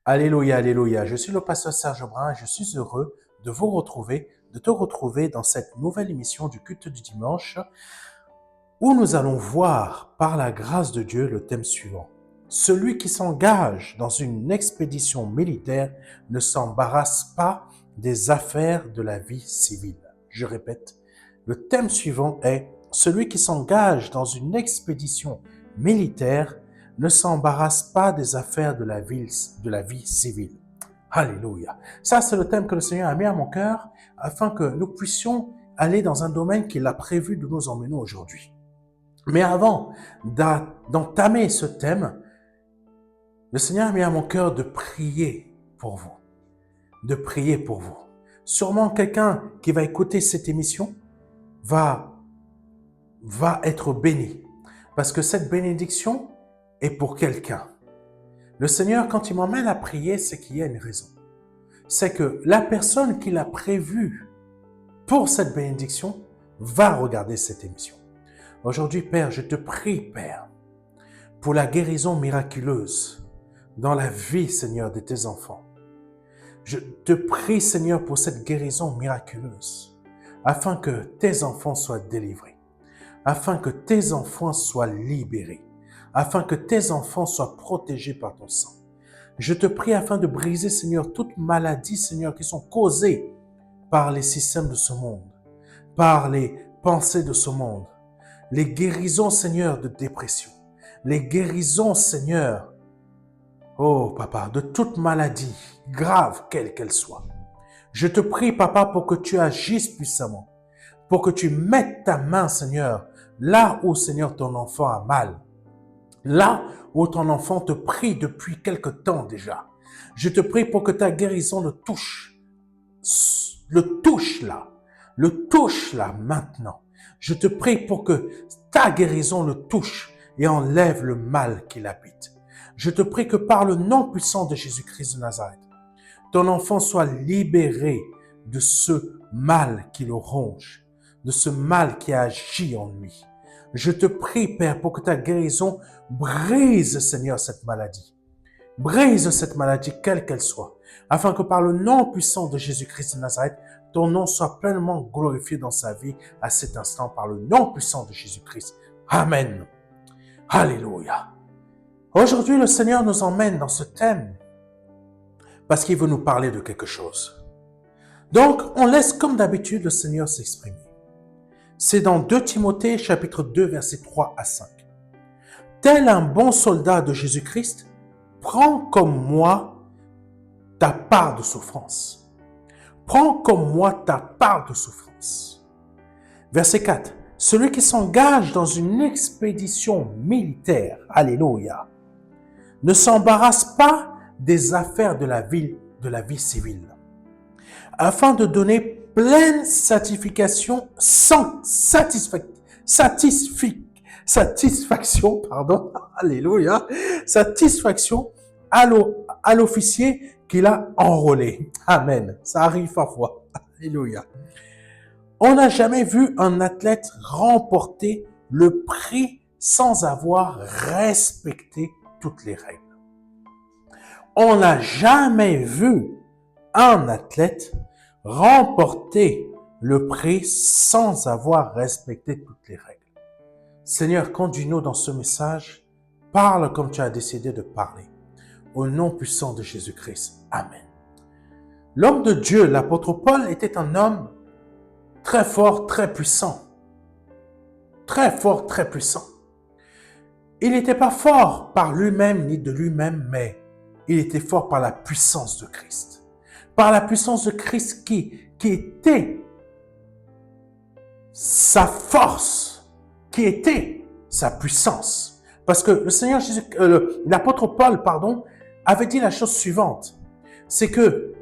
Alléluia, alléluia. Je suis le pasteur Serge Brun et je suis heureux de vous retrouver, de te retrouver dans cette nouvelle émission du culte du dimanche où nous allons voir par la grâce de Dieu le thème suivant. Celui qui s'engage dans une expédition militaire ne s'embarrasse pas des affaires de la vie civile. Je répète, le thème suivant est celui qui s'engage dans une expédition militaire ne s'embarrasse pas des affaires de la vie civile. Alléluia. Ça, c'est le thème que le Seigneur a mis à mon cœur afin que nous puissions aller dans un domaine qu'il a prévu de nous emmener aujourd'hui. Mais avant d'entamer ce thème, le Seigneur a mis à mon cœur de prier pour vous. De prier pour vous. Sûrement quelqu'un qui va écouter cette émission va être béni. Parce que cette bénédiction est pour quelqu'un. Le Seigneur, quand il m'emmène à prier, c'est qu'il y a une raison. C'est que la personne qu'il a prévue pour cette bénédiction va regarder cette émission. Aujourd'hui, Père, je te prie, Père, pour la guérison miraculeuse dans la vie, Seigneur, de tes enfants. Je te prie, Seigneur, pour cette guérison miraculeuse, afin que tes enfants soient délivrés, afin que tes enfants soient libérés, afin que tes enfants soient protégés par ton sang. Je te prie afin de briser, Seigneur, toutes maladies, Seigneur, qui sont causées par les systèmes de ce monde, par les pensées de ce monde, les guérisons, Seigneur, de dépression, les guérisons, Seigneur, oh, Papa, de toute maladie, grave quelle qu'elle soit. Je te prie, Papa, pour que tu agisses puissamment, pour que tu mettes ta main, Seigneur, là où, Seigneur, ton enfant a mal, là où ton enfant te prie depuis quelque temps déjà. Je te prie pour que ta guérison le touche là maintenant. Je te prie pour que ta guérison le touche et enlève le mal qu'il habite. Je te prie que par le nom puissant de Jésus-Christ de Nazareth, ton enfant soit libéré de ce mal qui le ronge, de ce mal qui agit en lui. Je te prie, Père, pour que ta guérison brise, Seigneur, cette maladie. Brise cette maladie, quelle qu'elle soit, afin que par le nom puissant de Jésus-Christ de Nazareth, ton nom soit pleinement glorifié dans sa vie à cet instant, par le nom puissant de Jésus-Christ. Amen. Alléluia. Aujourd'hui, le Seigneur nous emmène dans ce thème parce qu'il veut nous parler de quelque chose. Donc, on laisse comme d'habitude le Seigneur s'exprimer. C'est dans 2 Timothée, chapitre 2, versets 3 à 5. Tel un bon soldat de Jésus-Christ, prends comme moi ta part de souffrance. Prends comme moi ta part de souffrance. Verset 4. Celui qui s'engage dans une expédition militaire, alléluia, ne s'embarrasse pas des affaires de la vie civile, afin de donner pleine satisfaction alléluia, satisfaction à l'officier qu'il a enrôlé. Amen. Ça arrive parfois. Alléluia. On n'a jamais vu un athlète remporter le prix sans avoir respecté toutes les règles. On n'a jamais vu un athlète remporter le prix sans avoir respecté toutes les règles. Seigneur, conduis-nous dans ce message. Parle comme tu as décidé de parler. Au nom puissant de Jésus-Christ. Amen. L'homme de Dieu, l'apôtre Paul, était un homme très fort, très puissant. Très fort, très puissant. Il n'était pas fort par lui-même ni de lui-même, mais il était fort par la puissance de Christ. Par la puissance de Christ qui était sa force, qui était sa puissance. Parce que le Seigneur Jésus, l'apôtre Paul, avait dit la chose suivante. C'est que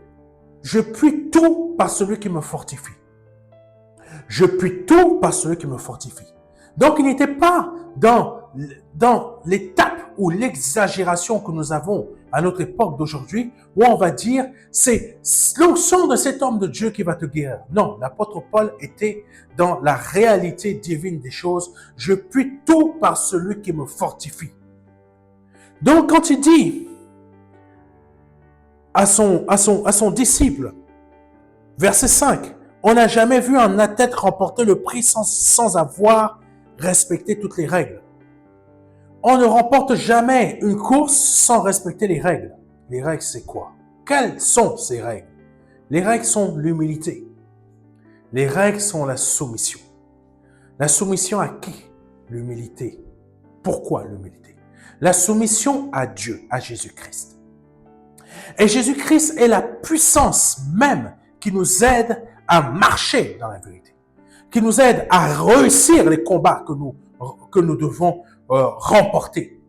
je puis tout par celui qui me fortifie. Je puis tout par celui qui me fortifie. Donc, il n'était pas dans l'étape ou l'exagération que nous avons à notre époque d'aujourd'hui, où on va dire, c'est l'onction de cet homme de Dieu qui va te guérir. Non, l'apôtre Paul était dans la réalité divine des choses. Je puis tout par celui qui me fortifie. Donc, quand il dit, à son disciple. Verset 5. On n'a jamais vu un athlète remporter le prix sans avoir respecté toutes les règles. On ne remporte jamais une course sans respecter les règles. Les règles, c'est quoi? Quelles sont ces règles? Les règles sont l'humilité. Les règles sont la soumission. La soumission à qui? L'humilité. Pourquoi l'humilité? La soumission à Dieu, à Jésus-Christ. Et Jésus-Christ est la puissance même qui nous aide à marcher dans la vérité, qui nous aide à réussir les combats que nous devons remporter.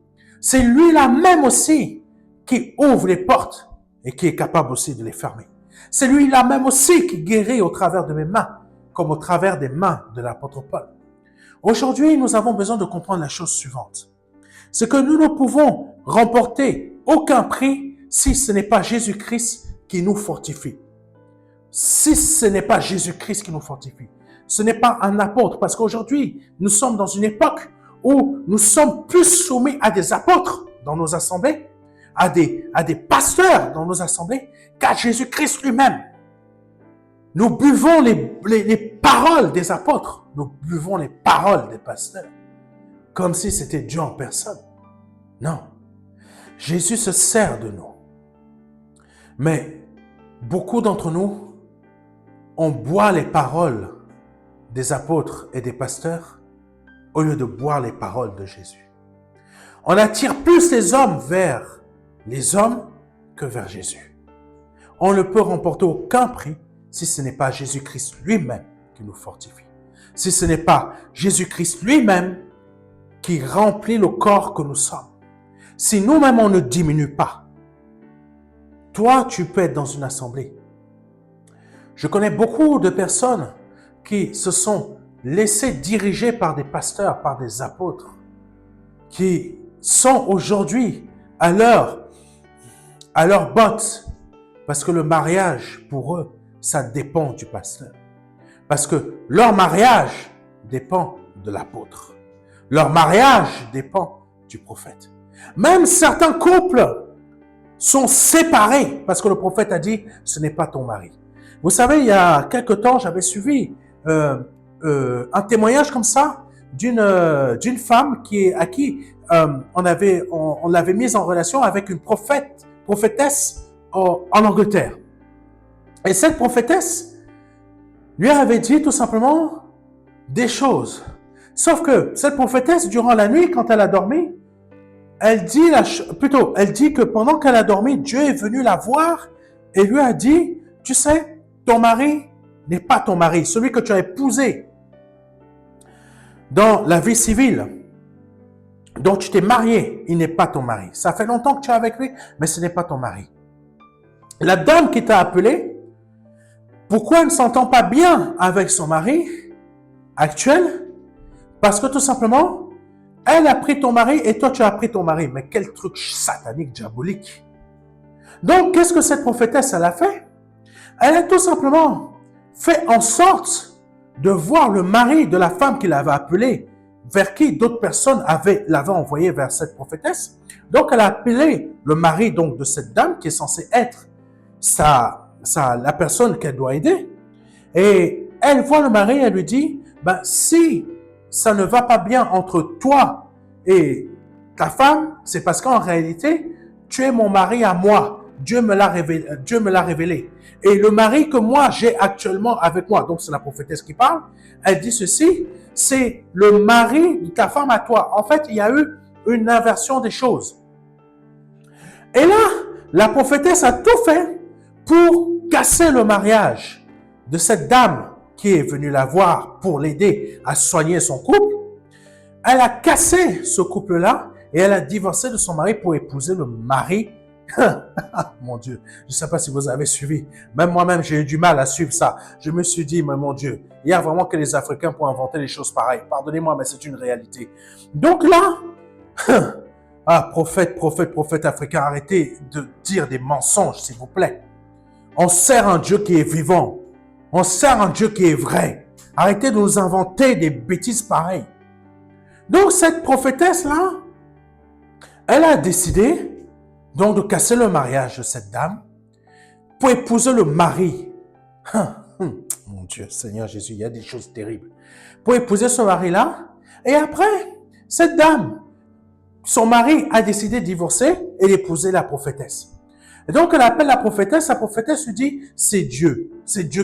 C'est lui-là même aussi qui ouvre les portes et qui est capable aussi de les fermer. C'est lui-là même aussi qui guérit au travers de mes mains, comme au travers des mains de l'apôtre Paul. Aujourd'hui, nous avons besoin de comprendre la chose suivante. C'est que nous ne pouvons remporter aucun prix si ce n'est pas Jésus-Christ qui nous fortifie. Si ce n'est pas Jésus-Christ qui nous fortifie. Ce n'est pas un apôtre, parce qu'aujourd'hui, nous sommes dans une époque où nous sommes plus soumis à des apôtres dans nos assemblées, à des pasteurs dans nos assemblées, qu'à Jésus-Christ lui-même. Nous buvons les paroles des apôtres, nous buvons les paroles des pasteurs, comme si c'était Dieu en personne. Non, Jésus se sert de nous. Mais beaucoup d'entre nous, on boit les paroles des apôtres et des pasteurs au lieu de boire les paroles de Jésus. On attire plus les hommes vers les hommes que vers Jésus. On ne peut remporter aucun prix si ce n'est pas Jésus-Christ lui-même qui nous fortifie. Si ce n'est pas Jésus-Christ lui-même qui remplit le corps que nous sommes. Si nous-mêmes on ne diminue pas, toi tu peux être dans une assemblée. Je connais beaucoup de personnes qui se sont laissées diriger par des pasteurs, par des apôtres, qui sont aujourd'hui à leur botte, parce que le mariage, pour eux, ça dépend du pasteur. Parce que leur mariage dépend de l'apôtre. Leur mariage dépend du prophète. Même certains couples sont séparés parce que le prophète a dit « ce n'est pas ton mari ». Vous savez, il y a quelque temps, j'avais suivi un témoignage comme ça d'une femme à qui on l'avait mise en relation avec une prophétesse en Angleterre. Et cette prophétesse lui avait dit tout simplement des choses. Sauf que cette prophétesse, durant la nuit, quand elle a dormi, elle dit que pendant qu'elle a dormi, Dieu est venu la voir et lui a dit, tu sais, ton mari n'est pas ton mari, celui que tu as épousé dans la vie civile, dont tu t'es marié, il n'est pas ton mari. Ça fait longtemps que tu es avec lui, mais ce n'est pas ton mari. La dame qui t'a appelé, pourquoi elle ne s'entend pas bien avec son mari actuel? Parce que tout simplement, elle a pris ton mari et toi tu as pris ton mari. Mais quel truc satanique, diabolique. Donc, qu'est-ce que cette prophétesse, elle a fait? Elle a tout simplement fait en sorte de voir le mari de la femme qui l'avait appelé, vers qui d'autres personnes l'avaient envoyé vers cette prophétesse. Donc, elle a appelé le mari donc, de cette dame qui est censée être la personne qu'elle doit aider. Et elle voit le mari, elle lui dit, si ça ne va pas bien entre toi et ta femme, c'est parce qu'en réalité, tu es mon mari à moi. Dieu me l'a révélé. Et le mari que moi, j'ai actuellement avec moi, donc c'est la prophétesse qui parle, elle dit ceci, c'est le mari de ta femme à toi. En fait, il y a eu une inversion des choses. Et là, la prophétesse a tout fait pour casser le mariage de cette dame qui est venue la voir pour l'aider à soigner son couple. Elle a cassé ce couple-là et elle a divorcé de son mari pour épouser le mari. Mon Dieu, je ne sais pas si vous avez suivi. Même moi-même, j'ai eu du mal à suivre ça. Je me suis dit, mais mon Dieu, il y a vraiment que les Africains pour inventer des choses pareilles. Pardonnez-moi, mais c'est une réalité. Donc là, prophète africain, arrêtez de dire des mensonges, s'il vous plaît. On sert un Dieu qui est vivant. On sert un Dieu qui est vrai. Arrêtez de nous inventer des bêtises pareilles. Donc, cette prophétesse-là, elle a décidé donc de casser le mariage de cette dame pour épouser le mari. Mon Dieu, Seigneur Jésus, il y a des choses terribles. Pour épouser ce mari-là, et après, cette dame, son mari a décidé de divorcer et d'épouser la prophétesse. Et donc, elle appelle la prophétesse lui dit, c'est Dieu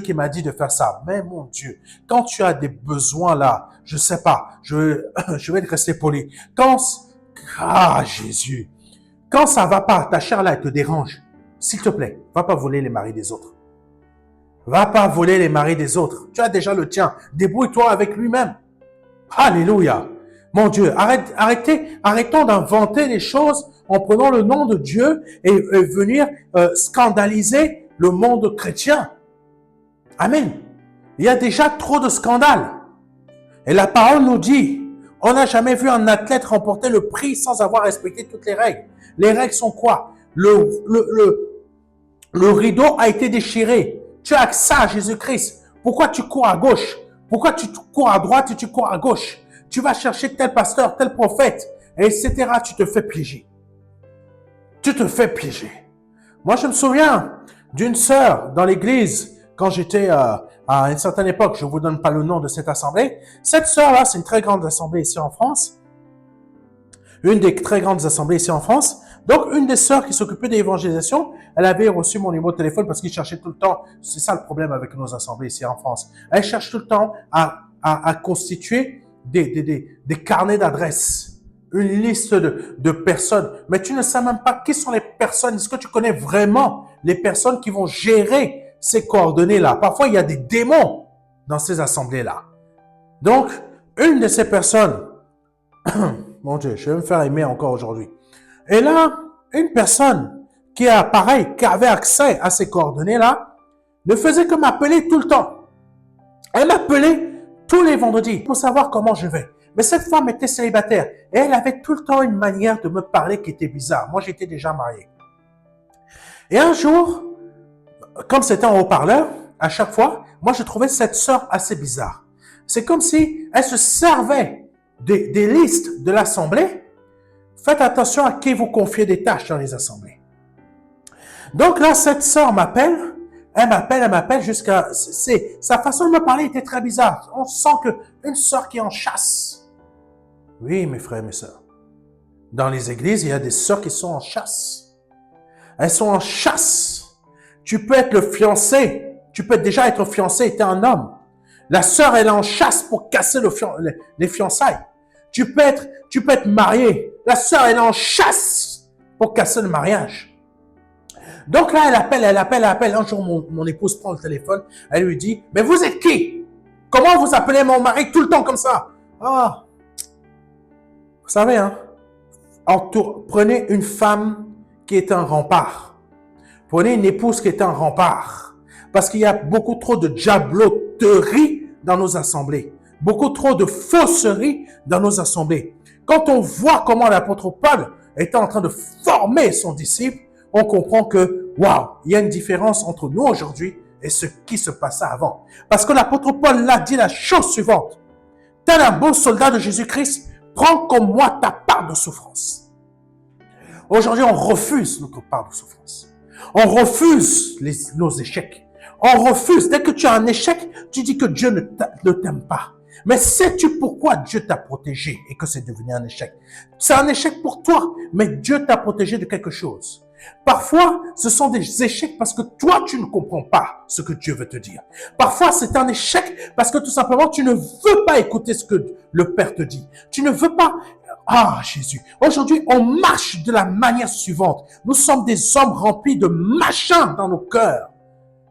qui m'a dit de faire ça. Mais mon Dieu, quand tu as des besoins là, je sais pas, je vais te rester poli. Jésus, quand ça va pas, ta chair là, elle te dérange, s'il te plaît, va pas voler les maris des autres. Va pas voler les maris des autres. Tu as déjà le tien. Débrouille-toi avec lui-même. Alléluia. Mon Dieu, arrêtons d'inventer les choses en prenant le nom de Dieu et venir scandaliser le monde chrétien. Amen. Il y a déjà trop de scandales. Et la parole nous dit, on n'a jamais vu un athlète remporter le prix sans avoir respecté toutes les règles. Les règles sont quoi? Le rideau a été déchiré. Tu as accès à Jésus-Christ. Pourquoi tu cours à gauche? Pourquoi tu cours à droite et tu cours à gauche? Tu vas chercher tel pasteur, tel prophète, etc. Tu te fais piéger. Tu te fais piéger. Moi, je me souviens d'une sœur dans l'église, quand j'étais à une certaine époque, je ne vous donne pas le nom de cette assemblée. Cette sœur-là, c'est une très grande assemblée ici en France. Une des très grandes assemblées ici en France. Donc, une des sœurs qui s'occupait de l'évangélisation, elle avait reçu mon numéro de téléphone parce qu'il cherchait tout le temps, c'est ça le problème avec nos assemblées ici en France. Elle cherche tout le temps à constituer des carnets d'adresses, une liste de personnes. Mais tu ne sais même pas qui sont les personnes. Est-ce que tu connais vraiment les personnes qui vont gérer ces coordonnées-là? Parfois, il y a des démons dans ces assemblées-là. Donc, une de ces personnes, mon Dieu, je vais me faire aimer encore aujourd'hui. Et là, une personne qui avait accès à ces coordonnées-là, ne faisait que m'appeler tout le temps. Elle m'appelait tous les vendredis pour savoir comment je vais. Mais cette femme était célibataire et elle avait tout le temps une manière de me parler qui était bizarre. Moi, j'étais déjà marié. Et un jour, comme c'était en haut-parleur, à chaque fois, moi, je trouvais cette sœur assez bizarre. C'est comme si elle se servait des listes de l'assemblée. Faites attention à qui vous confiez des tâches dans les assemblées. Donc là, cette sœur m'appelle. Elle m'appelle jusqu'à... Sa façon de me parler était très bizarre. On sent qu'une sœur qui est en chasse. Oui, mes frères et mes sœurs. Dans les églises, il y a des sœurs qui sont en chasse. Elles sont en chasse. Tu peux être le fiancé. Tu peux déjà être fiancé et tu es un homme. La sœur, elle est en chasse pour casser les fiançailles. Tu peux être marié. La sœur, elle est en chasse pour casser le mariage. Donc là, elle appelle. Un jour, mon épouse prend le téléphone. Elle lui dit, mais vous êtes qui? Comment vous appelez mon mari tout le temps comme ça? Ah, vous savez, hein, prenez une femme qui est un rempart. Prenez une épouse qui est un rempart. Parce qu'il y a beaucoup trop de diabloterie dans nos assemblées. Beaucoup trop de fausserie dans nos assemblées. Quand on voit comment l'apôtre Paul était en train de former son disciple, on comprend que, waouh, il y a une différence entre nous aujourd'hui et ce qui se passait avant. Parce que l'apôtre Paul l'a dit la chose suivante. Tel un bon soldat de Jésus-Christ, prends comme moi ta part de souffrance. Aujourd'hui, on refuse notre part de souffrance. On refuse nos échecs. On refuse. Dès que tu as un échec, tu dis que Dieu ne t'aime pas. Mais sais-tu pourquoi Dieu t'a protégé et que c'est devenu un échec? C'est un échec pour toi, mais Dieu t'a protégé de quelque chose. Parfois, ce sont des échecs parce que toi, tu ne comprends pas ce que Dieu veut te dire. Parfois, c'est un échec parce que tout simplement, tu ne veux pas écouter ce que le Père te dit. Tu ne veux pas... Ah, Jésus. Aujourd'hui, on marche de la manière suivante. Nous sommes des hommes remplis de machins dans nos cœurs,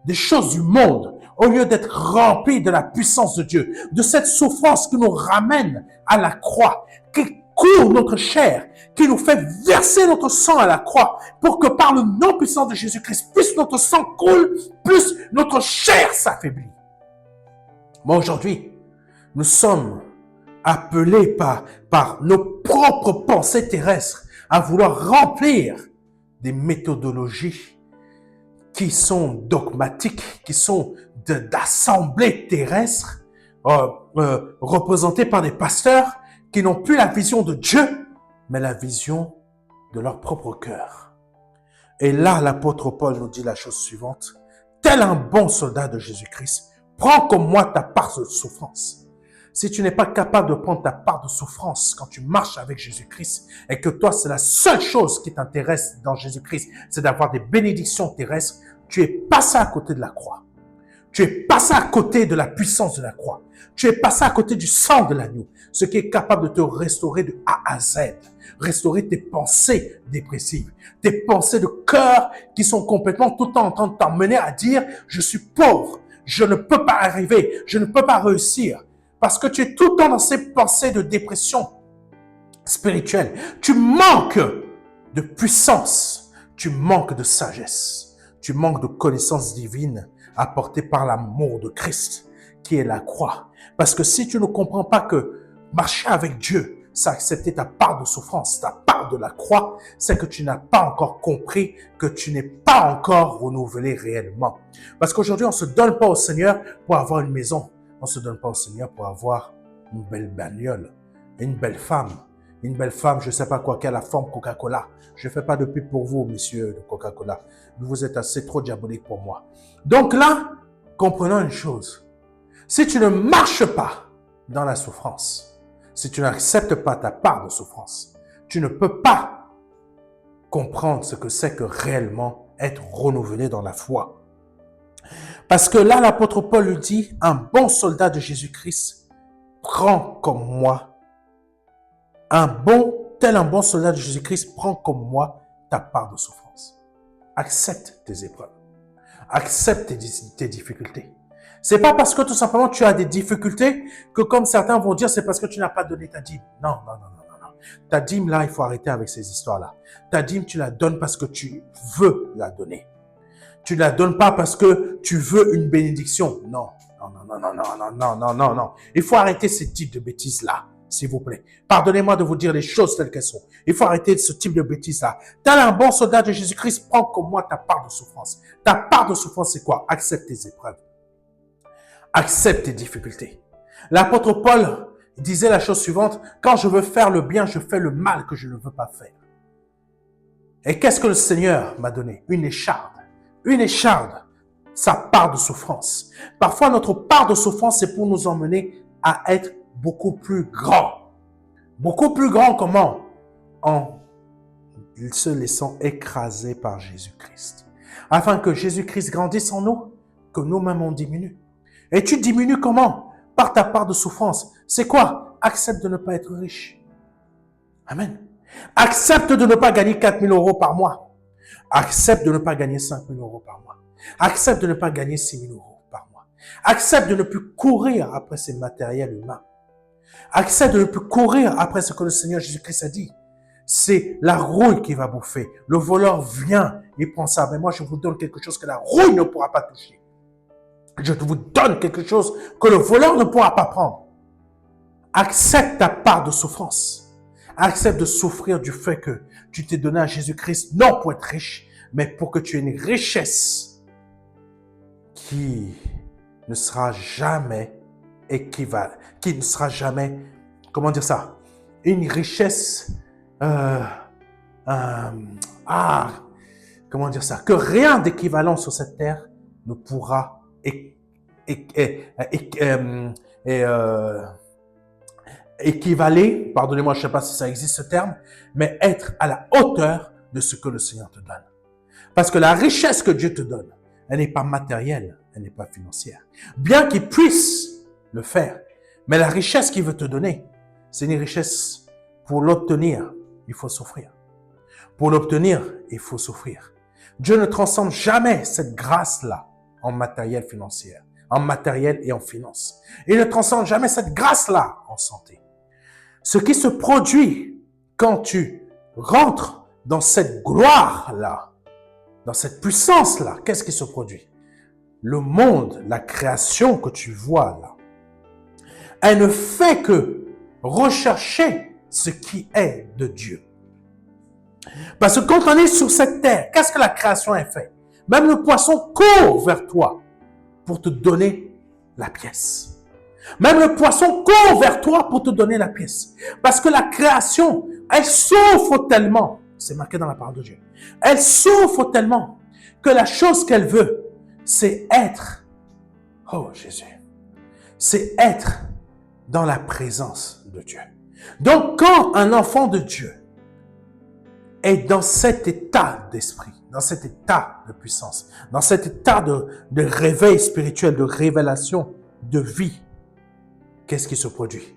des choses du monde, au lieu d'être remplis de la puissance de Dieu, de cette souffrance qui nous ramène à la croix, qui court notre chair, qui nous fait verser notre sang à la croix, pour que par le nom puissant de Jésus-Christ, plus notre sang coule, plus notre chair s'affaiblit. Mais aujourd'hui, nous sommes appelés par nos propres pensées terrestres à vouloir remplir des méthodologies qui sont dogmatiques, qui sont d'assemblées terrestres, représentées par des pasteurs qui n'ont plus la vision de Dieu, mais la vision de leur propre cœur. Et là, l'apôtre Paul nous dit la chose suivante. tel un bon soldat de Jésus-Christ, prends comme moi ta part de souffrance. Si tu n'es pas capable de prendre ta part de souffrance quand tu marches avec Jésus-Christ et que toi, c'est la seule chose qui t'intéresse dans Jésus-Christ, c'est d'avoir des bénédictions terrestres, tu es passé à côté de la croix. Tu es passé à côté de la puissance de la croix. Tu es passé à côté du sang de l'agneau, ce qui est capable de te restaurer de A à Z. Restaurer tes pensées dépressives, tes pensées de cœur qui sont complètement tout le temps en train de t'emmener à dire « je suis pauvre, je ne peux pas arriver, je ne peux pas réussir ». Parce que tu es tout le temps dans ces pensées de dépression spirituelle. Tu manques de puissance, tu manques de sagesse, tu manques de connaissances divines apportées par l'amour de Christ, qui est la croix. Parce que si tu ne comprends pas que marcher avec Dieu, c'est accepter ta part de souffrance, ta part de la croix, c'est que tu n'as pas encore compris, que tu n'es pas encore renouvelé réellement. Parce qu'aujourd'hui, on ne se donne pas au Seigneur pour avoir une maison. On ne se donne pas au Seigneur pour avoir une belle bagnole, une belle femme, je ne sais pas quoi, qui a la forme Coca-Cola. Je ne fais pas de pub pour vous, messieurs de Coca-Cola. Vous êtes assez trop diabolique pour moi. Donc là, comprenons une chose. Si tu ne marches pas dans la souffrance, si tu n'acceptes pas ta part de souffrance, tu ne peux pas comprendre ce que c'est que réellement être renouvelé dans la foi. Parce que là, l'apôtre Paul lui dit, un bon soldat de Jésus-Christ prend comme moi, tel un bon soldat de Jésus-Christ prend comme moi ta part de souffrance. Accepte tes épreuves. Accepte tes difficultés. C'est pas parce que tout simplement tu as des difficultés que comme certains vont dire, c'est parce que tu n'as pas donné ta dîme. Non. Ta dîme là, il faut arrêter avec ces histoires-là. Ta dîme, tu la donnes parce que tu veux la donner. Tu ne la donnes pas parce que tu veux une bénédiction. Non. Il faut arrêter ce type de bêtises-là, s'il vous plaît. Pardonnez-moi de vous dire les choses telles qu'elles sont. Il faut arrêter ce type de bêtises-là. Tel un bon soldat de Jésus-Christ, prends comme moi ta part de souffrance. Ta part de souffrance, c'est quoi? Accepte tes épreuves. Accepte tes difficultés. L'apôtre Paul disait la chose suivante, quand je veux faire le bien, je fais le mal que je ne veux pas faire. Et qu'est-ce que le Seigneur m'a donné? Une écharde. Une écharde, sa part de souffrance. Parfois, notre part de souffrance, c'est pour nous emmener à être beaucoup plus grand. Beaucoup plus grand comment? En se laissant écraser par Jésus-Christ. Afin que Jésus-Christ grandisse en nous, que nous-mêmes on diminue. Et tu diminues comment? Par ta part de souffrance. C'est quoi? Accepte de ne pas être riche. Amen. Accepte de ne pas gagner 4 000 € par mois. Accepte de ne pas gagner 5 000 € par mois. Accepte de ne pas gagner 6 000 € par mois. Accepte de ne plus courir après ces matériels humains. Accepte de ne plus courir après ce que le Seigneur Jésus-Christ a dit. C'est la rouille qui va bouffer. Le voleur vient, il prend ça. Mais moi, je vous donne quelque chose que la rouille ne pourra pas toucher. Je vous donne quelque chose que le voleur ne pourra pas prendre. Accepte ta part de souffrance. Accepte de souffrir du fait que tu t'es donné à Jésus-Christ, non pour être riche, mais pour que tu aies une richesse qui ne sera jamais qui ne sera jamais, comment dire ça, une richesse, comment dire ça, que rien d'équivalent sur cette terre ne pourra équivaler, pardonnez-moi, je ne sais pas si ça existe ce terme, mais être à la hauteur de ce que le Seigneur te donne. Parce que la richesse que Dieu te donne, elle n'est pas matérielle, elle n'est pas financière. Bien qu'il puisse le faire, mais la richesse qu'il veut te donner, c'est une richesse, pour l'obtenir, il faut souffrir. Pour l'obtenir, il faut souffrir. Dieu ne transforme jamais cette grâce-là en matériel financier, en matériel et en finance. Il ne transforme jamais cette grâce-là en santé. Ce qui se produit quand tu rentres dans cette gloire-là, dans cette puissance-là, qu'est-ce qui se produit? Le monde, la création que tu vois là, elle ne fait que rechercher ce qui est de Dieu. Parce que quand on est sur cette terre, qu'est-ce que la création a fait? Même le poisson court vers toi pour te donner la pièce. Même le poisson court vers toi pour te donner la pièce. Parce que la création, elle souffre tellement, c'est marqué dans la parole de Dieu, elle souffre tellement que la chose qu'elle veut, c'est être, oh Jésus, c'est être dans la présence de Dieu. Donc, quand un enfant de Dieu est dans cet état d'esprit, dans cet état de puissance, dans cet état de réveil spirituel, de révélation, de vie, qu'est-ce qui se produit?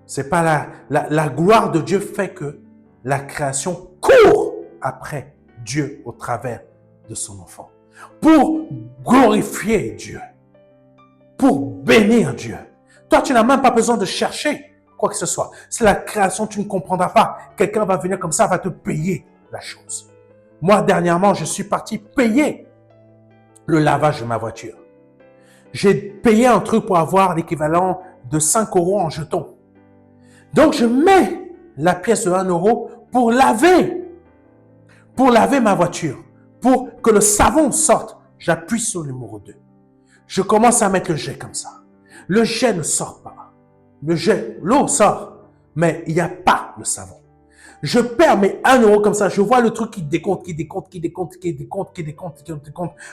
C'est pas la gloire de Dieu fait que la création court après Dieu au travers de son enfant. Pour glorifier Dieu. Pour bénir Dieu. Toi, tu n'as même pas besoin de chercher quoi que ce soit. C'est la création, tu ne comprendras pas. Quelqu'un va venir comme ça, va te payer la chose. Moi, dernièrement, je suis parti payer le lavage de ma voiture. J'ai payé un truc pour avoir l'équivalent de 5 € en jetons. Donc, je mets la pièce de 1 € pour laver ma voiture, pour que le savon sorte. J'appuie sur le numéro 2. Je commence à mettre le jet comme ça. Le jet ne sort pas. L'eau sort, mais il n'y a pas le savon. Je perds mes 1 € comme ça. Je vois le truc qui décompte.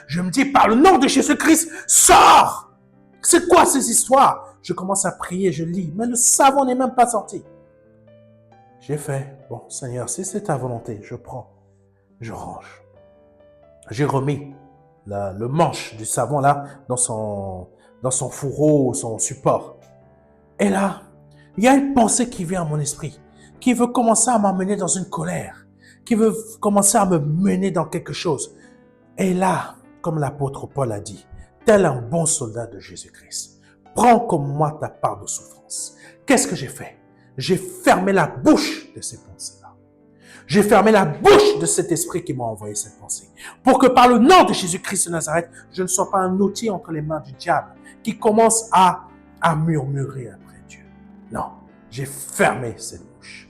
Je me dis, par le nom de Jésus-Christ, sors! C'est quoi ces histoires? Je commence à prier, je lis, mais le savon n'est même pas sorti. J'ai fait, bon Seigneur, si c'est ta volonté, je prends, je range. J'ai remis le manche du savon là dans son fourreau, son support. Et là, il y a une pensée qui vient à mon esprit, qui veut commencer à m'amener dans une colère, qui veut commencer à me mener dans quelque chose. Et là, comme l'apôtre Paul a dit, tel un bon soldat de Jésus-Christ, prends comme moi ta part de souffrance. Qu'est-ce que j'ai fait? J'ai fermé la bouche de ces pensées-là. J'ai fermé la bouche de cet esprit qui m'a envoyé cette pensée. Pour que par le nom de Jésus-Christ de Nazareth, je ne sois pas un outil entre les mains du diable qui commence à murmurer après Dieu. Non, j'ai fermé cette bouche.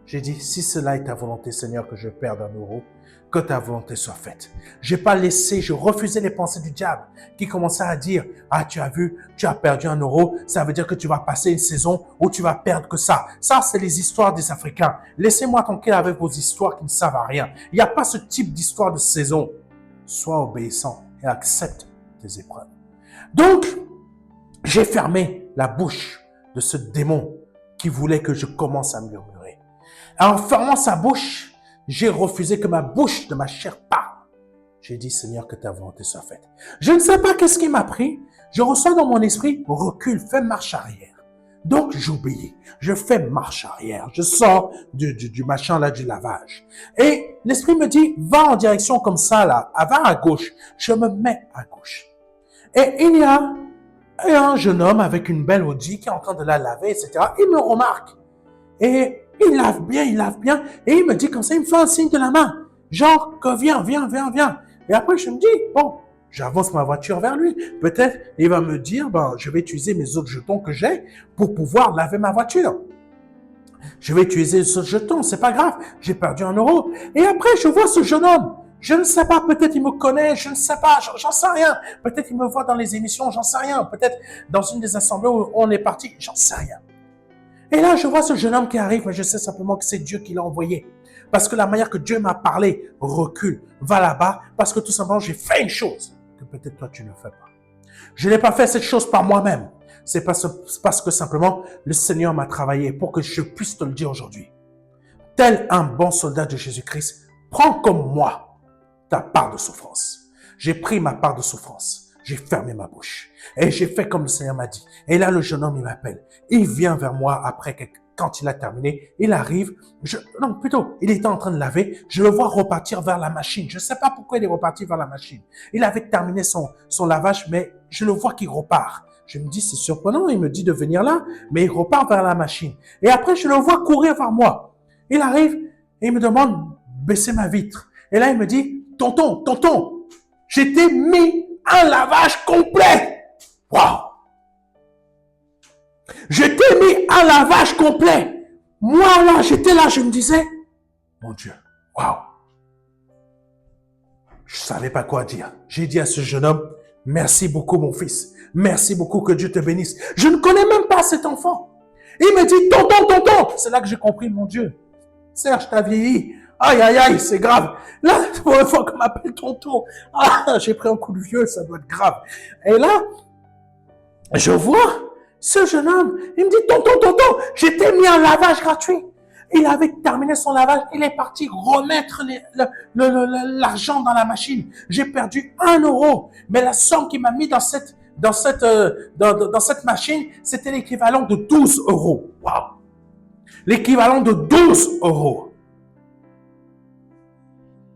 J'ai dit, si cela est ta volonté, Seigneur, que je perde 1 €, que ta volonté soit faite. J'ai pas laissé, je refusais les pensées du diable qui commençaient à dire, ah, tu as vu, tu as perdu 1 €, ça veut dire que tu vas passer une saison où tu vas perdre que ça. Ça, c'est les histoires des Africains. Laissez-moi tranquille avec vos histoires qui ne servent à rien. Il n'y a pas ce type d'histoire de saison. Sois obéissant et accepte tes épreuves. Donc, j'ai fermé la bouche de ce démon qui voulait que je commence à murmurer. En fermant sa bouche, j'ai refusé que ma bouche de ma chair parle. J'ai dit, Seigneur, que ta volonté soit faite. Je ne sais pas qu'est-ce qui m'a pris. Je reçois dans mon esprit, recule, fais marche arrière. Donc, j'obéis. Je fais marche arrière. Je sors du machin là, du lavage. Et l'esprit me dit, va en direction comme ça là, va à gauche. Je me mets à gauche. Et il y a un jeune homme avec une belle Audi qui est en train de la laver, etc. Il me remarque. Et il lave bien. Et il me dit comme ça, il me fait un signe de la main. Genre, que viens. Et après, je me dis, bon, j'avance ma voiture vers lui. Peut-être, il va me dire, je vais utiliser mes autres jetons que j'ai pour pouvoir laver ma voiture. Je vais utiliser ce jeton, c'est pas grave. J'ai perdu 1 €. Et après, je vois ce jeune homme. Je ne sais pas, peut-être il me connaît, je ne sais pas, j'en sais rien. Peut-être il me voit dans les émissions, j'en sais rien. Peut-être dans une des assemblées où on est parti, j'en sais rien. Et là, je vois ce jeune homme qui arrive, mais je sais simplement que c'est Dieu qui l'a envoyé. Parce que la manière que Dieu m'a parlé, recule, va là-bas, parce que tout simplement, j'ai fait une chose que peut-être toi, tu ne fais pas. Je n'ai pas fait cette chose par moi-même. C'est parce que simplement, le Seigneur m'a travaillé pour que je puisse te le dire aujourd'hui. Tel un bon soldat de Jésus-Christ, prends comme moi ta part de souffrance. J'ai pris ma part de souffrance. J'ai fermé ma bouche. Et j'ai fait comme le Seigneur m'a dit. Et là, le jeune homme, il m'appelle. Il vient vers moi après, quand il a terminé. Il arrive. Il était en train de laver. Je le vois repartir vers la machine. Je ne sais pas pourquoi il est reparti vers la machine. Il avait terminé son lavage, mais je le vois qu'il repart. Je me dis, c'est surprenant. Il me dit de venir là, mais il repart vers la machine. Et après, je le vois courir vers moi. Il arrive et il me demande de baisser ma vitre. Et là, il me dit, tonton, je t'ai mis un lavage complet. Waouh! Je t'ai mis un lavage complet. Moi, là, j'étais là, je me disais, mon Dieu, waouh! Je savais pas quoi dire. J'ai dit à ce jeune homme, merci beaucoup, mon fils. Merci beaucoup, que Dieu te bénisse. Je ne connais même pas cet enfant. Il me dit, tonton. C'est là que j'ai compris, mon Dieu. Serge, t'as vieilli. Aïe, aïe, aïe, c'est grave. Là, la première fois qu'on m'appelle tonton, ah, j'ai pris un coup de vieux, ça doit être grave. Et là, je vois ce jeune homme, il me dit, tonton, tonton, j'étais mis en lavage gratuit. Il avait terminé son lavage, il est parti remettre l'argent dans la machine. J'ai perdu 1 €, mais la somme qu'il m'a mis dans cette machine, c'était l'équivalent de 12 €. Waouh! L'équivalent de 12 €.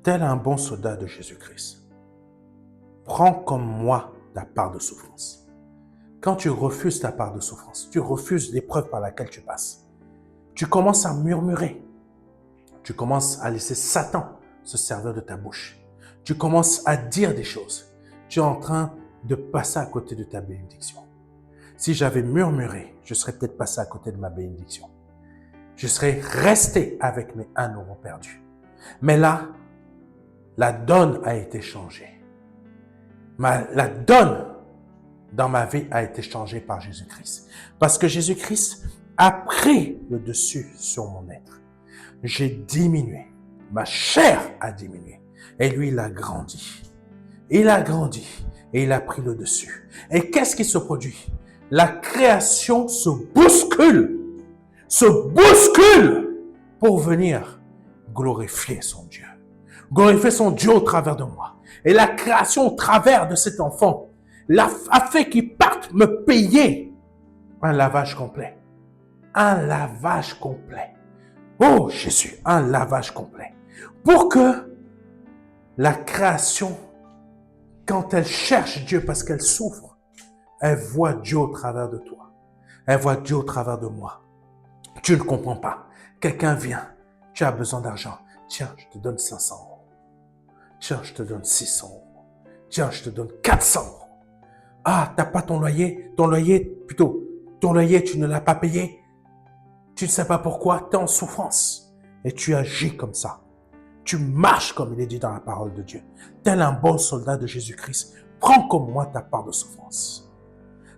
Tel un bon soldat de Jésus-Christ. Prends comme moi ta part de souffrance. Quand tu refuses ta part de souffrance, tu refuses l'épreuve par laquelle tu passes, tu commences à murmurer. Tu commences à laisser Satan se servir de ta bouche. Tu commences à dire des choses. Tu es en train de passer à côté de ta bénédiction. Si j'avais murmuré, je serais peut-être passé à côté de ma bénédiction. Je serais resté avec mes 1 € perdus. Mais là, la donne a été changée. La donne dans ma vie a été changée par Jésus-Christ. Parce que Jésus-Christ a pris le dessus sur mon être. J'ai diminué. Ma chair a diminué. Et lui, il a grandi. Il a grandi et il a pris le dessus. Et qu'est-ce qui se produit? La création se bouscule pour venir glorifier son Dieu. Glorifier son Dieu au travers de moi. Et la création au travers de cet enfant a fait qu'il parte me payer un lavage complet. Un lavage complet. Oh Jésus, un lavage complet. Pour que la création, quand elle cherche Dieu parce qu'elle souffre, elle voit Dieu au travers de toi. Elle voit Dieu au travers de moi. Tu ne comprends pas. Quelqu'un vient, tu as besoin d'argent. Tiens, je te donne 500 €. Tiens, je te donne 600 €. Tiens, je te donne 400 €. Ah, t'as pas ton loyer, tu ne l'as pas payé. Tu ne sais pas pourquoi, tu es en souffrance. Et tu agis comme ça. Tu marches comme il est dit dans la parole de Dieu. Tel un bon soldat de Jésus-Christ, prends comme moi ta part de souffrance.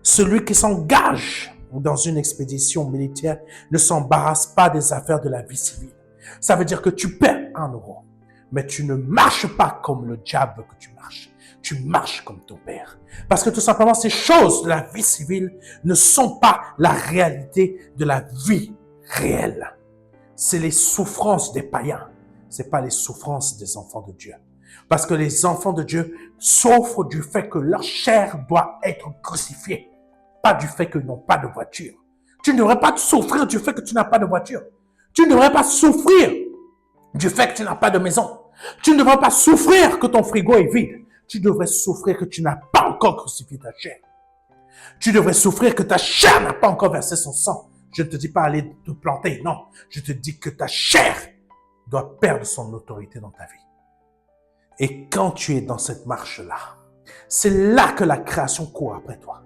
Celui qui s'engage dans une expédition militaire ne s'embarrasse pas des affaires de la vie civile. Ça veut dire que tu perds 1 €, mais tu ne marches pas comme le diable que tu marches. Tu marches comme ton père. Parce que tout simplement, ces choses de la vie civile ne sont pas la réalité de la vie réelle. C'est les souffrances des païens. C'est pas les souffrances des enfants de Dieu. Parce que les enfants de Dieu souffrent du fait que leur chair doit être crucifiée. Pas du fait qu'ils n'ont pas de voiture. Tu ne devrais pas souffrir du fait que tu n'as pas de voiture. Tu ne devrais pas souffrir du fait que tu n'as pas de maison. Tu ne devrais pas souffrir que ton frigo est vide. Tu devrais souffrir que tu n'as pas encore crucifié ta chair. Tu devrais souffrir que ta chair n'a pas encore versé son sang. Je ne te dis pas aller te planter, non. Je te dis que ta chair doit perdre son autorité dans ta vie. Et quand tu es dans cette marche-là, c'est là que la création court après toi.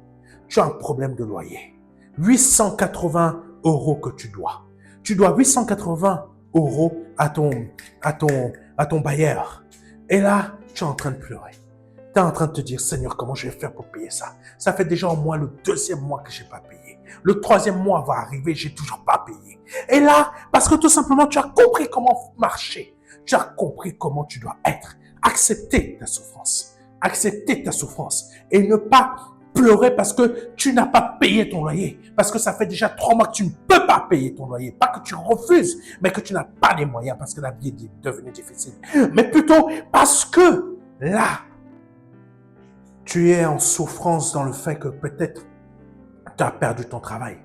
Tu as un problème de loyer. 880 € que tu dois. Tu dois 880 € à ton bailleur. Et là, tu es en train de pleurer. Tu es en train de te dire, Seigneur, comment je vais faire pour payer ça? Ça fait déjà au moins le 2e mois que je n'ai pas payé. Le 3e mois va arriver, je n'ai toujours pas payé. Et là, parce que tout simplement, tu as compris comment marcher. Tu as compris comment tu dois être. Accepter ta souffrance. Accepter ta souffrance. Et ne pas pleurer parce que tu n'as pas payé ton loyer. Parce que ça fait déjà 3 mois que tu ne peux pas payer ton loyer. Pas que tu refuses, mais que tu n'as pas les moyens parce que la vie est devenue difficile. Mais plutôt parce que là, tu es en souffrance dans le fait que peut-être tu as perdu ton travail.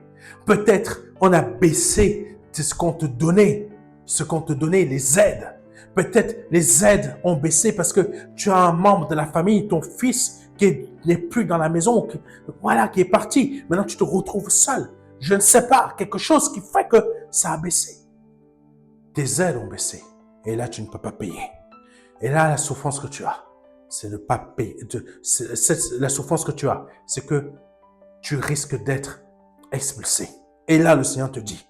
Peut-être on a baissé ce qu'on te donnait, les aides. Peut-être les aides ont baissé parce que tu as un membre de la famille, ton fils, qui n'est plus dans la maison, qui est parti. Maintenant, tu te retrouves seul. Je ne sais pas, quelque chose qui fait que ça a baissé. Tes aides ont baissé. Et là, tu ne peux pas payer. Et là, la souffrance que tu as, c'est de ne pas payer. La souffrance que tu as, c'est que tu risques d'être expulsé. Et là, le Seigneur te dit,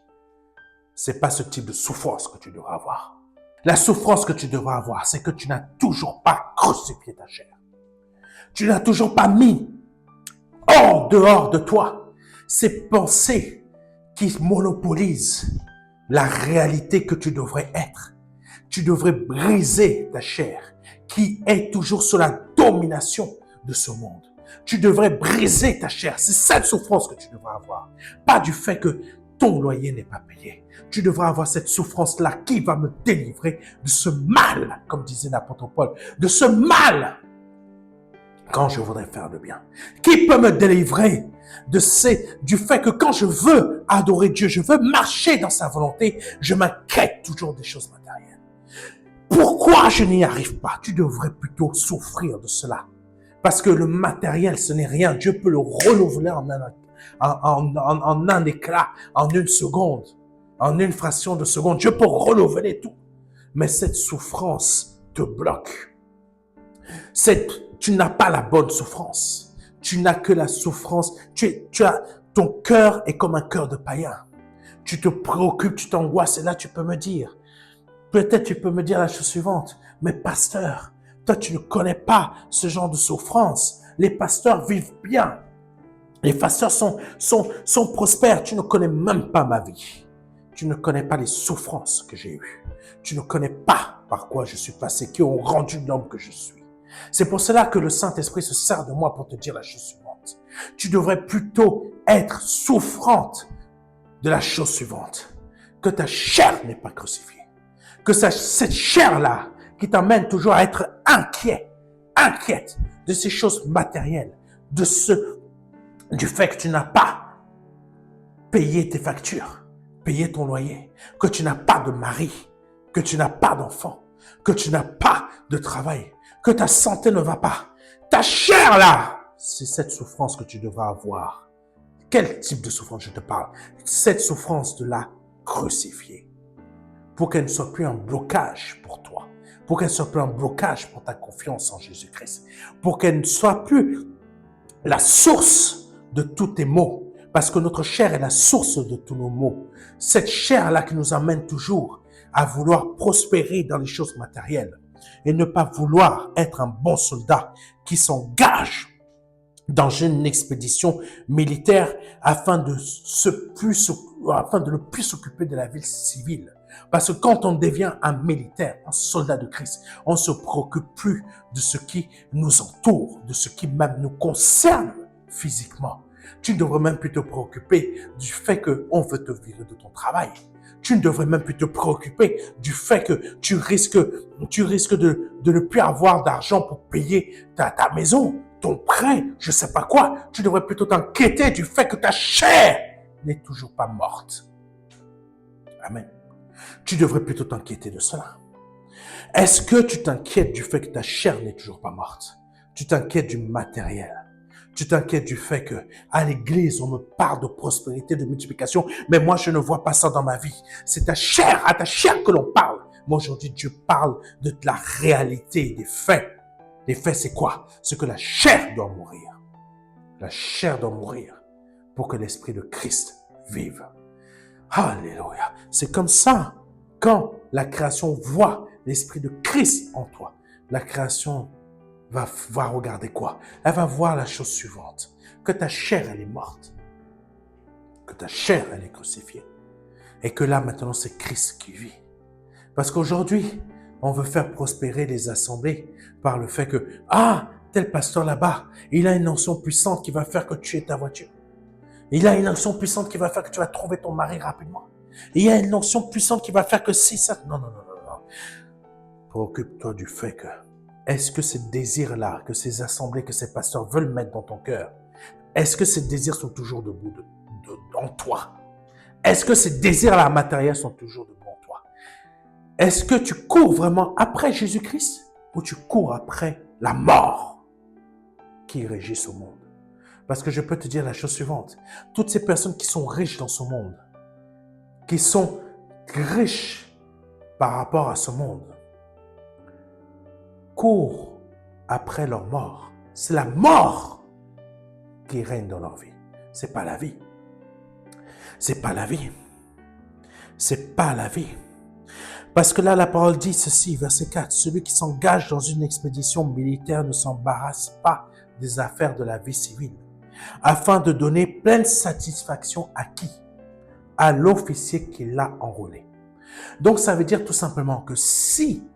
c'est pas ce type de souffrance que tu devras avoir. La souffrance que tu devras avoir, c'est que tu n'as toujours pas crucifié ta chair. Tu n'as toujours pas mis hors dehors de toi ces pensées qui monopolisent la réalité que tu devrais être. Tu devrais briser ta chair qui est toujours sous la domination de ce monde. Tu devrais briser ta chair. C'est cette souffrance que tu devrais avoir. Pas du fait que ton loyer n'est pas payé. Tu devras avoir cette souffrance-là qui va me délivrer de ce mal, comme disait l'apôtre Paul, de ce mal quand je voudrais faire le bien. Qui peut me délivrer du fait que quand je veux adorer Dieu, je veux marcher dans sa volonté, je m'inquiète toujours des choses matérielles. Pourquoi je n'y arrive pas? Tu devrais plutôt souffrir de cela. Parce que le matériel, ce n'est rien. Dieu peut le renouveler en un éclat, en une seconde, en une fraction de seconde. Dieu peut renouveler tout. Mais cette souffrance te bloque. Tu n'as pas la bonne souffrance. Tu n'as que la souffrance. Ton cœur est comme un cœur de païen. Tu te préoccupes, tu t'angoisses. Et là, tu peux me dire, peut-être tu peux me dire la chose suivante. Mais pasteur, toi, tu ne connais pas ce genre de souffrance. Les pasteurs vivent bien. Les pasteurs sont prospères. Tu ne connais même pas ma vie. Tu ne connais pas les souffrances que j'ai eues. Tu ne connais pas par quoi je suis passé, qui ont rendu l'homme que je suis. C'est pour cela que le Saint-Esprit se sert de moi pour te dire la chose suivante. Tu devrais plutôt être souffrante de la chose suivante. Que ta chair n'est pas crucifiée. Que cette chair-là, qui t'amène toujours à être inquiète de ces choses matérielles, du fait que tu n'as pas payé tes factures, payé ton loyer, que tu n'as pas de mari, que tu n'as pas d'enfant, que tu n'as pas de travail, que ta santé ne va pas. Ta chair là, c'est cette souffrance que tu devras avoir. Quel type de souffrance je te parle? Cette souffrance de la crucifier. Pour qu'elle ne soit plus un blocage pour toi. Pour qu'elle ne soit plus un blocage pour ta confiance en Jésus-Christ. Pour qu'elle ne soit plus la source de tous tes maux. Parce que notre chair est la source de tous nos maux. Cette chair-là qui nous amène toujours à vouloir prospérer dans les choses matérielles. Et ne pas vouloir être un bon soldat qui s'engage dans une expédition militaire afin de ne plus s'occuper de la vie civile. Parce que quand on devient un militaire, un soldat de Christ, on ne se préoccupe plus de ce qui nous entoure, de ce qui même nous concerne physiquement. Tu ne devrais même plus te préoccuper du fait qu'on veut te virer de ton travail. Tu ne devrais même plus te préoccuper du fait que tu risques de ne plus avoir d'argent pour payer ta maison, ton prêt, je ne sais pas quoi. Tu devrais plutôt t'inquiéter du fait que ta chair n'est toujours pas morte. Amen. Tu devrais plutôt t'inquiéter de cela. Est-ce que tu t'inquiètes du fait que ta chair n'est toujours pas morte? Tu t'inquiètes du matériel. Tu t'inquiètes du fait que à l'église, on me parle de prospérité, de multiplication, mais moi, je ne vois pas ça dans ma vie. C'est à ta chair que l'on parle. Moi, aujourd'hui, Dieu parle de la réalité, des faits. Les faits, c'est quoi? C'est que la chair doit mourir. La chair doit mourir pour que l'Esprit de Christ vive. Alléluia. C'est comme ça, quand la création voit l'Esprit de Christ en toi, la création va regarder quoi? Elle va voir la chose suivante. Que ta chair, elle est morte. Que ta chair, elle est crucifiée. Et que là, maintenant, c'est Christ qui vit. Parce qu'aujourd'hui, on veut faire prospérer les assemblées par le fait que, tel pasteur là-bas, il a une onction puissante qui va faire que tu aies ta voiture. Il a une onction puissante qui va faire que tu vas trouver ton mari rapidement. Il y a une onction puissante qui va faire que si ça... Non. Préoccupe-toi du fait que, est-ce que ces désirs-là, que ces assemblées, que ces pasteurs veulent mettre dans ton cœur, est-ce que ces désirs sont toujours debout en toi? Est-ce que ces désirs-là matériels sont toujours debout en toi? Est-ce que tu cours vraiment après Jésus-Christ ou tu cours après la mort qui régit ce monde? Parce que je peux te dire la chose suivante. Toutes ces personnes qui sont riches dans ce monde, qui sont riches par rapport à ce monde, courent après leur mort. C'est la mort qui règne dans leur vie. C'est pas la vie. C'est pas la vie. C'est pas la vie. Parce que là, la parole dit ceci, verset 4. Celui qui s'engage dans une expédition militaire ne s'embarrasse pas des affaires de la vie civile, afin de donner pleine satisfaction à qui? À l'officier qui l'a enrôlé. Donc, ça veut dire tout simplement que si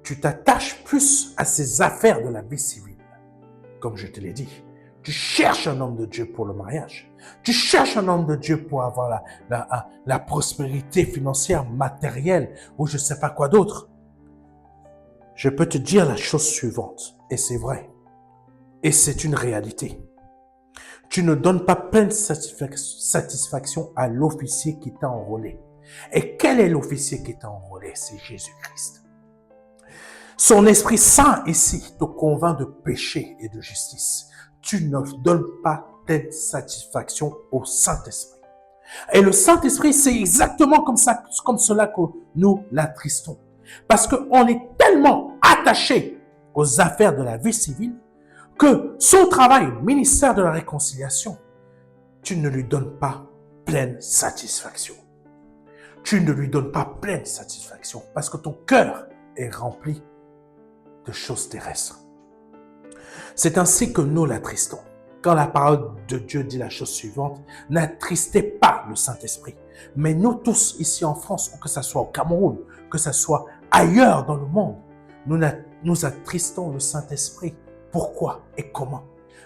tu t'attaches plus à ces affaires de la vie civile, comme je te l'ai dit, tu cherches un homme de Dieu pour le mariage, tu cherches un homme de Dieu pour avoir la prospérité financière, matérielle, ou je ne sais pas quoi d'autre, je peux te dire la chose suivante, et c'est vrai, et c'est une réalité. Tu ne donnes pas pleine satisfaction à l'officier qui t'a enrôlé. Et quel est l'officier qui t'a enrôlé? C'est Jésus-Christ. Son Esprit Saint ici te convainc de péché et de justice. Tu ne donnes pas pleine satisfaction au Saint-Esprit. Et le Saint-Esprit, c'est exactement comme cela que nous l'attristons. Parce qu'on est tellement attaché aux affaires de la vie civile que son travail, ministère de la réconciliation, tu ne lui donnes pas pleine satisfaction. Tu ne lui donnes pas pleine satisfaction parce que ton cœur est rempli de choses terrestres. C'est ainsi que nous l'attristons. Quand la parole de Dieu dit la chose suivante, n'attristez pas le Saint-Esprit. Mais nous tous ici en France, ou que ce soit au Cameroun, que ce soit ailleurs dans le monde, nous attristons le Saint-Esprit. Pourquoi et comment?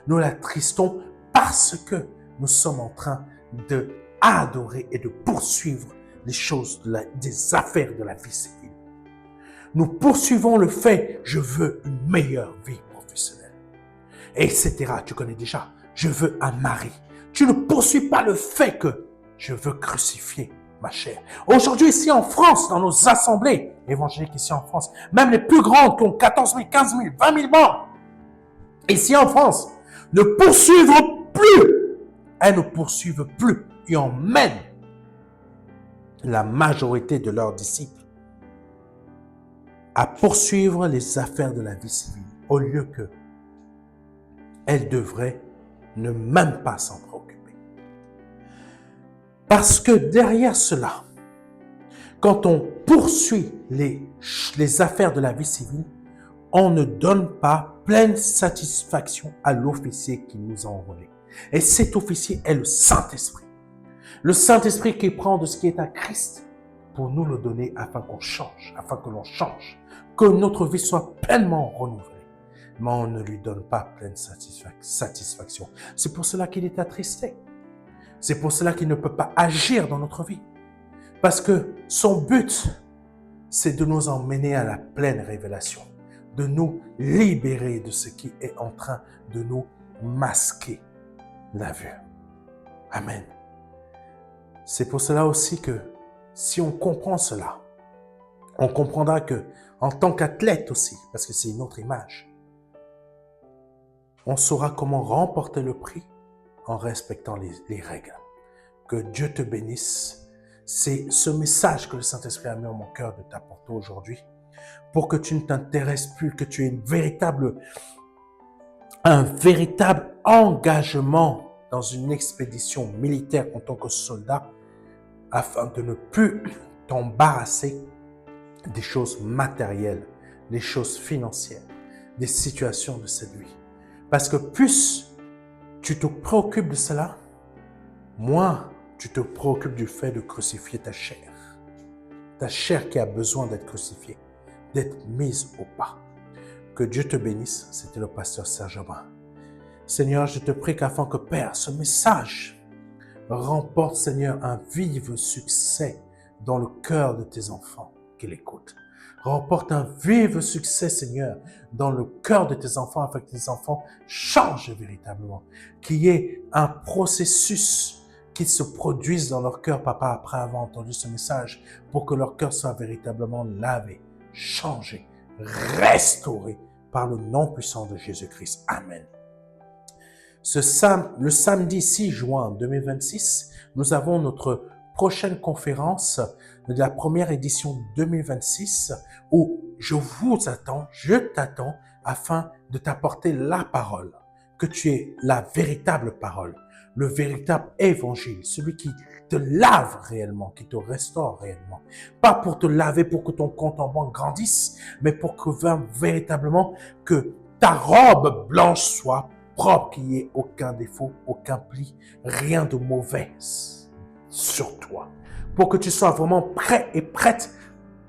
Nous l'attristons parce que nous sommes en train d'adorer et de poursuivre les choses, des affaires de la vie civile. Nous poursuivons le fait, je veux une meilleure vie professionnelle, etc. Tu connais déjà, je veux un mari. Tu ne poursuis pas le fait que je veux crucifier ma chair. Aujourd'hui, ici en France, dans nos assemblées évangéliques ici en France, même les plus grandes qui ont 14 000, 15 000, 20 000 membres, ici en France, ne poursuivent plus. Elles ne poursuivent plus et emmènent la majorité de leurs disciples à poursuivre les affaires de la vie civile au lieu que elles devraient ne même pas s'en préoccuper. Parce que derrière cela, quand on poursuit les affaires de la vie civile, on ne donne pas pleine satisfaction à l'officier qui nous a enrôlés. Et cet officier est le Saint-Esprit. Le Saint-Esprit qui prend de ce qui est à Christ pour nous le donner afin qu'on change, afin que l'on change, que notre vie soit pleinement renouvelée. Mais on ne lui donne pas pleine satisfaction. C'est pour cela qu'il est attristé. C'est pour cela qu'il ne peut pas agir dans notre vie. Parce que son but, c'est de nous emmener à la pleine révélation, de nous libérer de ce qui est en train de nous masquer la vue. Amen. C'est pour cela aussi que si on comprend cela, on comprendra que en tant qu'athlète aussi, parce que c'est une autre image, on saura comment remporter le prix en respectant les règles. Que Dieu te bénisse. C'est ce message que le Saint-Esprit a mis en mon cœur de t'apporter aujourd'hui pour que tu ne t'intéresses plus, que tu aies un véritable engagement dans une expédition militaire en tant que soldat afin de ne plus t'embarrasser des choses matérielles, des choses financières, des situations de cette vie. Parce que plus tu te préoccupes de cela, moins tu te préoccupes du fait de crucifier ta chair qui a besoin d'être crucifiée, d'être mise au pas. Que Dieu te bénisse, c'était le pasteur Serge Aubin. Seigneur, je te prie qu'afin que Père, ce message remporte, Seigneur, un vif succès dans le cœur de tes enfants qui l'écoutent. Remporte un vif succès, Seigneur, dans le cœur de tes enfants, afin que tes enfants changent véritablement. Qu'il y ait un processus qui se produise dans leur cœur, Papa, après avoir entendu ce message, pour que leur cœur soit véritablement lavé, changé, restauré par le nom puissant de Jésus-Christ. Amen. Le samedi 6 juin 2026, nous avons notre prochaine conférence de la première édition 2026 où je t'attends afin de t'apporter la parole, que tu aies la véritable parole, le véritable évangile, celui qui te lave réellement, qui te restaure réellement. Pas pour te laver, pour que ton compte en banque grandisse, mais pour que véritablement que ta robe blanche soit propre, qu'il n'y ait aucun défaut, aucun pli, rien de mauvais sur toi. pour que tu sois vraiment prêt et prête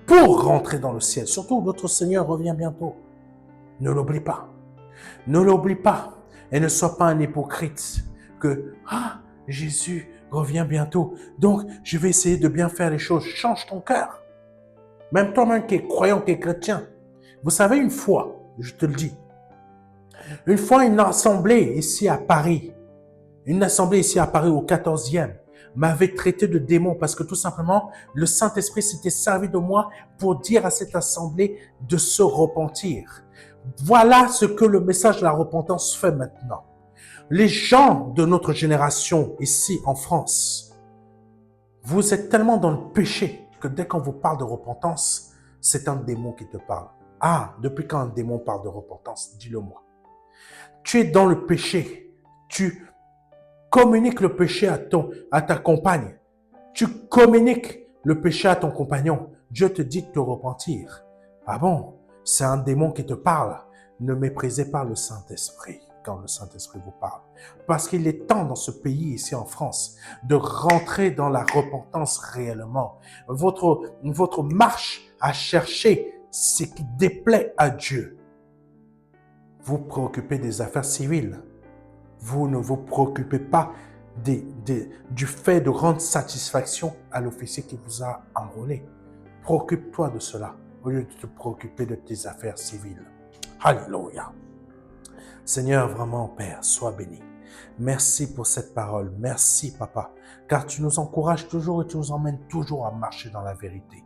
pour rentrer dans le ciel. Surtout, notre Seigneur revient bientôt. Ne l'oublie pas. Ne l'oublie pas. Et ne sois pas un hypocrite que « Ah, Jésus revient bientôt, donc je vais essayer de bien faire les choses. » Change ton cœur. Même toi-même qui es croyant, qui es chrétien. Vous savez, une fois, je te le dis, une fois une assemblée ici à Paris au 14e, m'avait traité de démon parce que tout simplement, le Saint-Esprit s'était servi de moi pour dire à cette assemblée de se repentir. Voilà ce que le message de la repentance fait maintenant. Les gens de notre génération ici en France, vous êtes tellement dans le péché que dès qu'on vous parle de repentance, c'est un démon qui te parle. Ah, depuis quand un démon parle de repentance? Dis-le moi. Tu es dans le péché. Tu communiques le péché à ta compagne. Tu communiques le péché à ton compagnon. Dieu te dit de te repentir. Ah bon? C'est un démon qui te parle. Ne méprisez pas le Saint-Esprit quand le Saint-Esprit vous parle. Parce qu'il est temps dans ce pays, ici en France, de rentrer dans la repentance réellement. Votre marche à chercher ce qui déplaît à Dieu. Vous préoccupez des affaires civiles. Vous ne vous préoccupez pas du fait de rendre satisfaction à l'officier qui vous a enrôlé. Préoccupe-toi de cela au lieu de te préoccuper de tes affaires civiles. Alléluia. Seigneur, vraiment, Père, sois béni. Merci pour cette parole. Merci, Papa, car tu nous encourages toujours et tu nous emmènes toujours à marcher dans la vérité.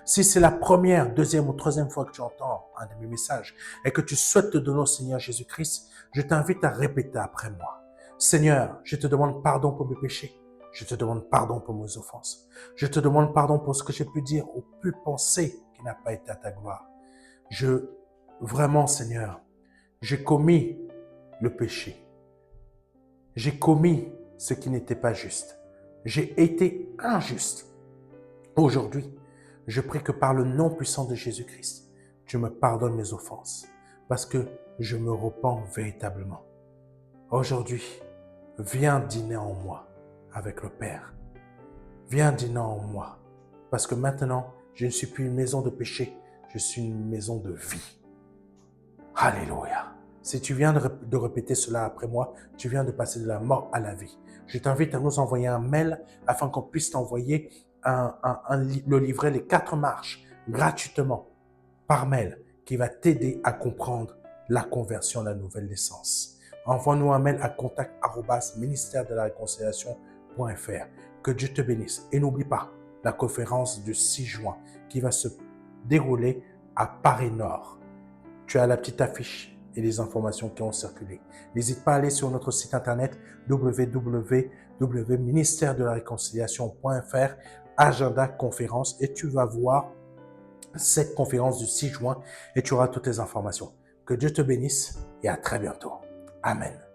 Si c'est la première, deuxième ou troisième fois que tu entends un de mes messages et que tu souhaites te donner au Seigneur Jésus-Christ, je t'invite à répéter après moi. Seigneur, je te demande pardon pour mes péchés. Je te demande pardon pour mes offenses. Je te demande pardon pour ce que j'ai pu dire ou pu penser qui n'a pas été à ta gloire. Vraiment, Seigneur, j'ai commis le péché. J'ai commis ce qui n'était pas juste. J'ai été injuste. Aujourd'hui, je prie que par le nom puissant de Jésus-Christ, tu me pardonnes mes offenses parce que je me repens véritablement. Aujourd'hui, viens dîner en moi avec le Père. Viens dîner en moi parce que maintenant, je ne suis plus une maison de péché, je suis une maison de vie. Alléluia. Si tu viens de répéter cela après moi, tu viens de passer de la mort à la vie. Je t'invite à nous envoyer un mail afin qu'on puisse t'envoyer le livret Les 4 marches gratuitement par mail qui va t'aider à comprendre la conversion, la nouvelle naissance. Envoie-nous un mail à contact@ministère-de-la-réconciliation.fr. Que Dieu te bénisse. Et n'oublie pas la conférence du 6 juin qui va se dérouler à Paris Nord. Tu as la petite affiche et les informations qui ont circulé. N'hésite pas à aller sur notre site internet www.ministère-de-la-réconciliation.fr, agenda conférence, et tu vas voir cette conférence du 6 juin et tu auras toutes les informations. Que Dieu te bénisse et à très bientôt. Amen.